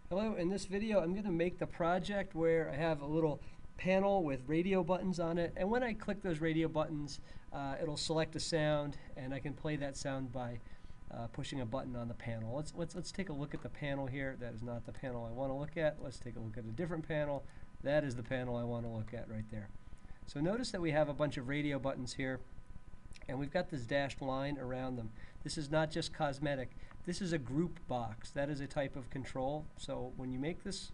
Hello, in this video I'm going to make the project where I have a little panel with radio buttons on it, and when I click those radio buttons it'll select a sound and I can play that sound by pushing a button on the panel. Let's take a look at the panel here. That is not the panel I want to look at. Let's take a look at a different panel. That is the panel I want to look at right there. So notice that we have a bunch of radio buttons here, and we've got this dashed line around them. This is not just cosmetic. This is a group box. That is a type of control. So when you make this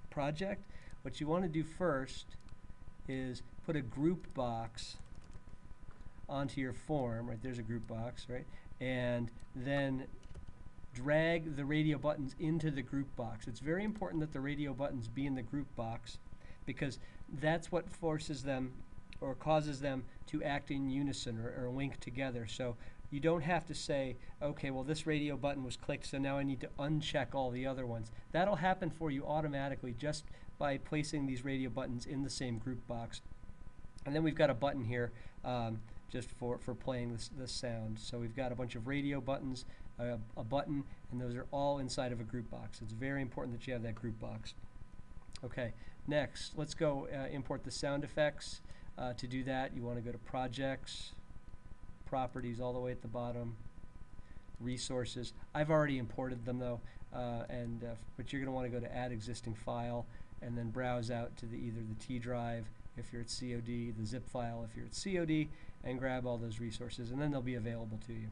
project, what you want to do first is put a group box onto your form. Right, there's a group box, right? And then drag the radio buttons into the group box. It's very important that the radio buttons be in the group box, because that's what forces them or causes them to act in unison or link together. So you don't have to say, okay, well, this radio button was clicked, so now I need to uncheck all the other ones. That'll happen for you automatically just by placing these radio buttons in the same group box. And then we've got a button here just for playing this sound. So we've got a bunch of radio buttons, a button, and those are all inside of a group box. It's very important that you have that group box. Okay, next, let's go import the sound effects. To do that, you want to go to Projects, Properties all the way at the bottom, Resources. I've already imported them though, but you're going to want to go to Add Existing File and then browse out to either the T drive if you're at COD, the zip file if you're at COD, and grab all those resources, and then they'll be available to you.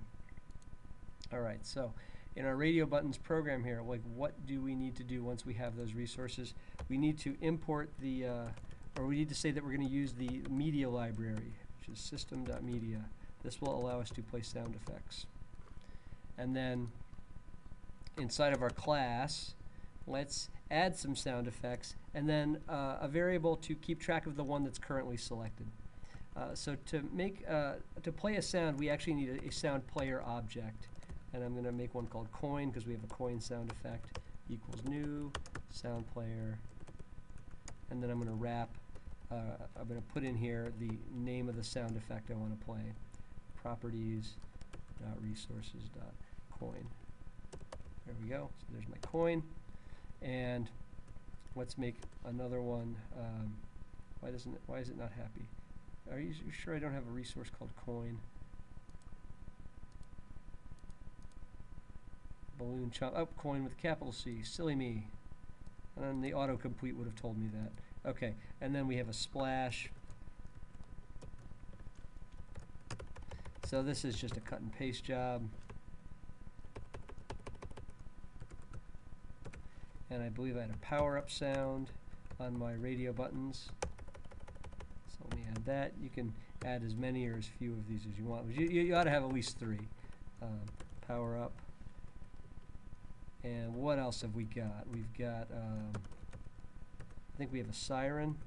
Alright, so in our radio buttons program here, like, what do we need to do once we have those resources? We need to import the or we need to say that we're going to use the media library, which is system.media. This will allow us to play sound effects. And then inside of our class, let's add some sound effects, and then a variable to keep track of the one that's currently selected. So to play a sound, we actually need a sound player object. And I'm going to make one called coin, because we have a coin sound effect, equals new sound player. And then I'm going to wrap, I'm going to put in here the name of the sound effect I want to play. Properties.resources.coin. There we go. So there's my coin. And let's make another one. Why is it not happy? Are you sure I don't have a resource called coin? Balloon chomp. Oh, coin with capital C. Silly me. And the autocomplete would have told me that. Okay, and then we have a splash. So this is just a cut and paste job. And I believe I had a power up sound on my radio buttons. So let me add that. You can add as many or as few of these as you want. You ought to have at least 3. Power up. And what else have we got? We've got, I think we have a siren.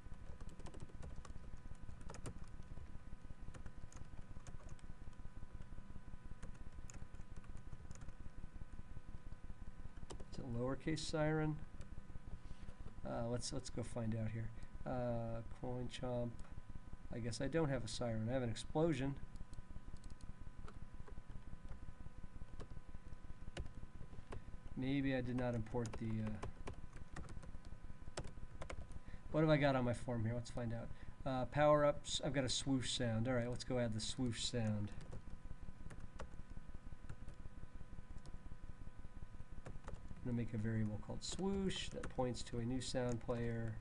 It's a lowercase siren. Let's go find out here. Coin chomp. I guess I don't have a siren. I have an explosion. Maybe I did not import the what have I got on my form here? Let's find out. Power-ups, I've got a swoosh sound. Alright, let's go add the swoosh sound. I'm going to make a variable called swoosh that points to a new sound player,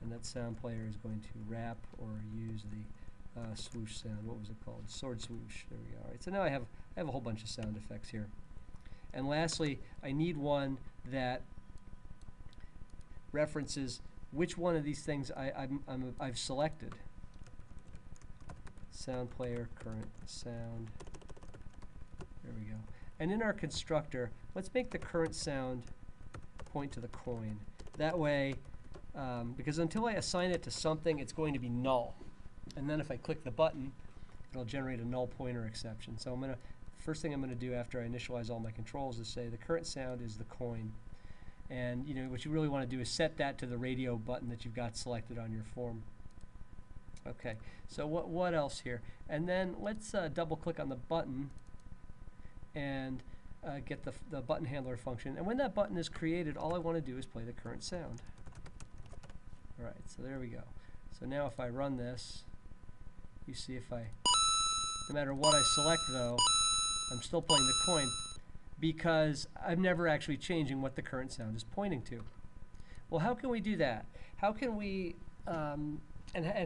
and that sound player is going to wrap or use the swoosh sound. What was it called? Sword swoosh. There we go. Alright, so now I have a whole bunch of sound effects here. And lastly, I need one that references which one of these things I've selected. Sound player, current sound. There we go. And in our constructor, let's make the current sound point to the coin. That way, because until I assign it to something, it's going to be null. And then if I click the button, it'll generate a null pointer exception. So first thing I'm going to do after I initialize all my controls is say the current sound is the coin. And what you really want to do is set that to the radio button that you've got selected on your form. Okay, so what else here? And then let's double click on the button, and get the button handler function. And when that button is created, all I want to do is play the current sound. All right, so there we go. So now if I run this, you see no matter what I select though, I'm still playing the coin because I'm never actually changing what the current sound is pointing to. Well, how can we do that? How can we, and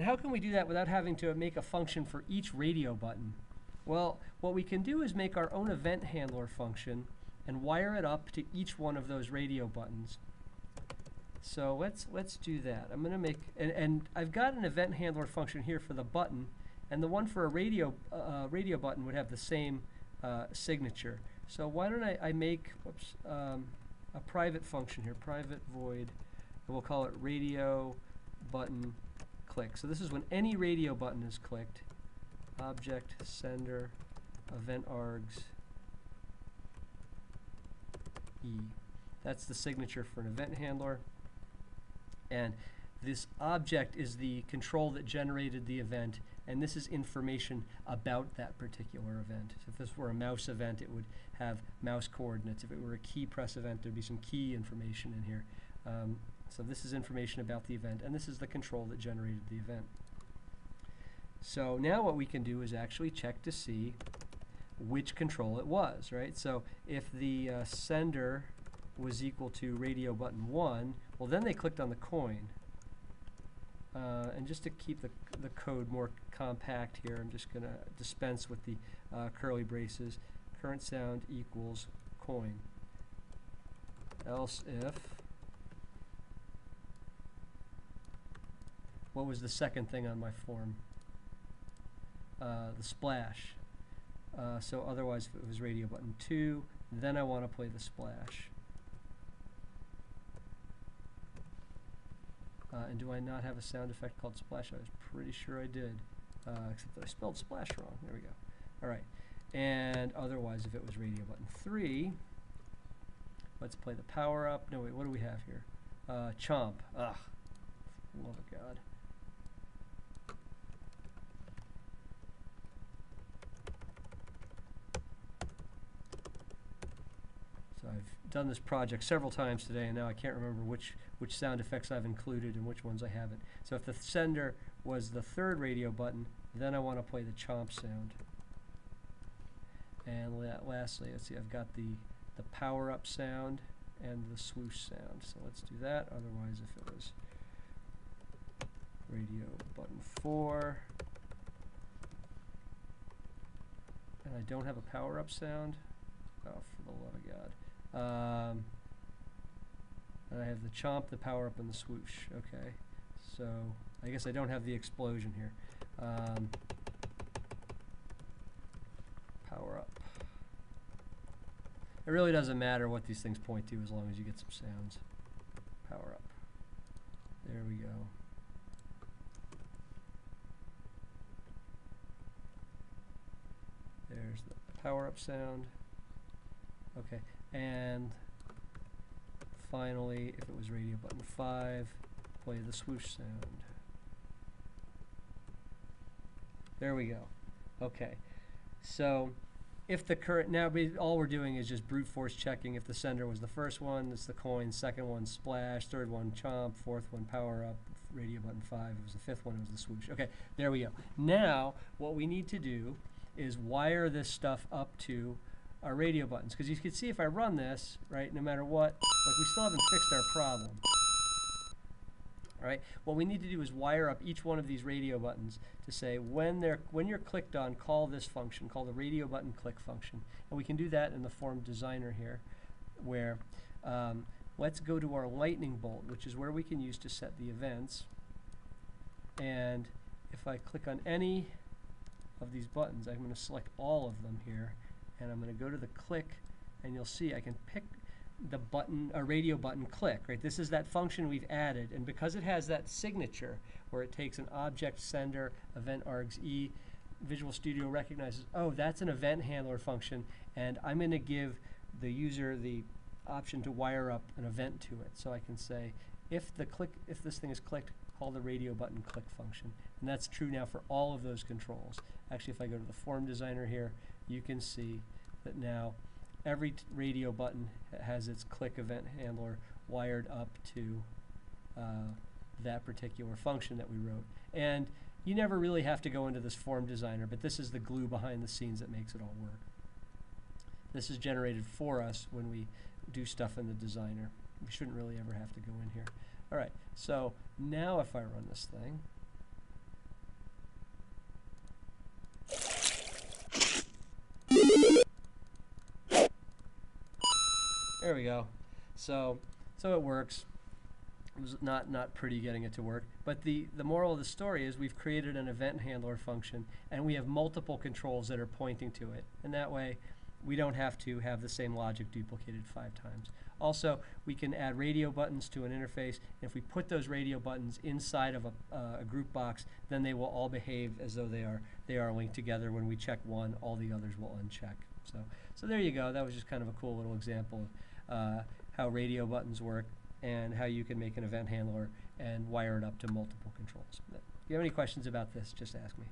how can we do that without having to make a function for each radio button? Well, what we can do is make our own event handler function and wire it up to each one of those radio buttons. So let's do that. I'm going to make, and I've got an event handler function here for the button, and the one for a radio button would have the same signature. So why don't I make a private function here, private void, and we'll call it radio button click. So this is when any radio button is clicked. Object sender event args E. That's the signature for an event handler. And this object is the control that generated the event, and this is information about that particular event. So if this were a mouse event, it would have mouse coordinates. If it were a key press event, there'd be some key information in here. So this is information about the event, and this is the control that generated the event. So now what we can do is actually check to see which control it was, right? So if the sender was equal to radio button 1, well then they clicked on the coin. And just to keep the code more compact here, I'm just going to dispense with the curly braces. Current sound equals coin. Else if, what was the second thing on my form? The splash. So otherwise if it was radio button 2, then I want to play the splash. And do I not have a sound effect called splash? I was pretty sure I did, except that I spelled splash wrong. There we go. All right. And otherwise, if it was radio button 3, let's play the power up. No, wait, what do we have here? Chomp. Ugh. Love of God. So I've done this project several times today, and now I can't remember which sound effects I've included and which ones I haven't. So if the sender was the third radio button, then I want to play the chomp sound. And lastly, let's see, I've got the power up sound and the swoosh sound. So let's do that. Otherwise, if it was radio button 4, and I don't have a power up sound, oh, for the love of God. And I have the chomp, the power up, and the swoosh. Okay, so I guess I don't have the explosion here. Power up. It really doesn't matter what these things point to as long as you get some sounds. Power up. There we go. There's the power up sound. Okay, and finally, if it was radio button 5, play the swoosh sound. There we go. Okay, so if the current, now all we're doing is just brute force checking. If the sender was the first one, it's the coin, second one splash, third one chomp, fourth one power up, radio button 5, it was the fifth one, it was the swoosh. Okay, there we go. Now, what we need to do is wire this stuff up to our radio buttons, because you can see if I run this, right, no matter what, like we still haven't fixed our problem. All right, what we need to do is wire up each one of these radio buttons to say when you're clicked on, call this function, call the radio button click function, and we can do that in the form designer here, where let's go to our lightning bolt, which is where we can use to set the events. And if I click on any of these buttons, I'm going to select all of them here, and I'm going to go to the click, and you'll see I can pick the button, a radio button click, right? This is that function we've added, and because it has that signature where it takes an object sender event args E, Visual Studio recognizes, oh, that's an event handler function, and I'm going to give the user the option to wire up an event to it. So I can say, if this thing is clicked, call the radio button click function, and that's true now for all of those controls. Actually, if I go to the form designer here, you can see that now every radio button has its click event handler wired up to that particular function that we wrote. And you never really have to go into this form designer, but this is the glue behind the scenes that makes it all work. This is generated for us when we do stuff in the designer. We shouldn't really ever have to go in here. All right, so now if I run this thing, there we go. So it works. It was not pretty getting it to work, but the moral of the story is we've created an event handler function, and we have multiple controls that are pointing to it, and that way we don't have to have the same logic duplicated 5 times. Also, we can add radio buttons to an interface, and if we put those radio buttons inside of a group box, then they will all behave as though they are linked together. When we check one, all the others will uncheck. So there you go. That was just kind of a cool little example of how radio buttons work and how you can make an event handler and wire it up to multiple controls. If you have any questions about this, just ask me.